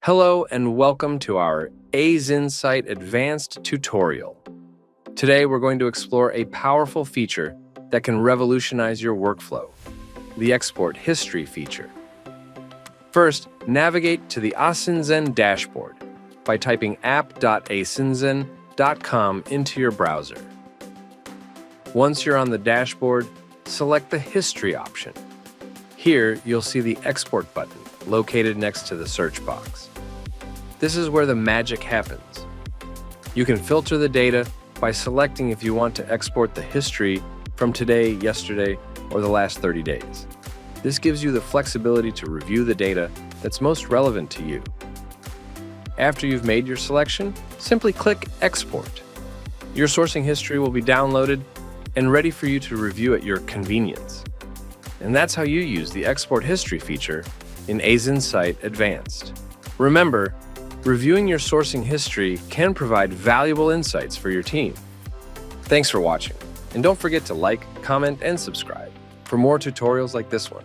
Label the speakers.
Speaker 1: Hello and welcome to our AZInsight Advanced tutorial. Today we're going to explore a powerful feature that can revolutionize your workflow, the Export History feature. First, navigate to the AZInsight dashboard by typing app.azinsight.com into your browser. Once you're on the dashboard, select the History option. Here, you'll see the Export button located next to the search box. This is where the magic happens. You can filter the data by selecting if you want to export the history from today, yesterday, or the last 30 days. This gives you the flexibility to review the data that's most relevant to you. After you've made your selection, simply click Export. Your sourcing history will be downloaded and ready for you to review at your convenience. And that's how you use the Export History feature in AZInsight Advanced. Remember, reviewing your sourcing history can provide valuable insights for your team. Thanks for watching, and don't forget to like, comment, and subscribe for more tutorials like this one.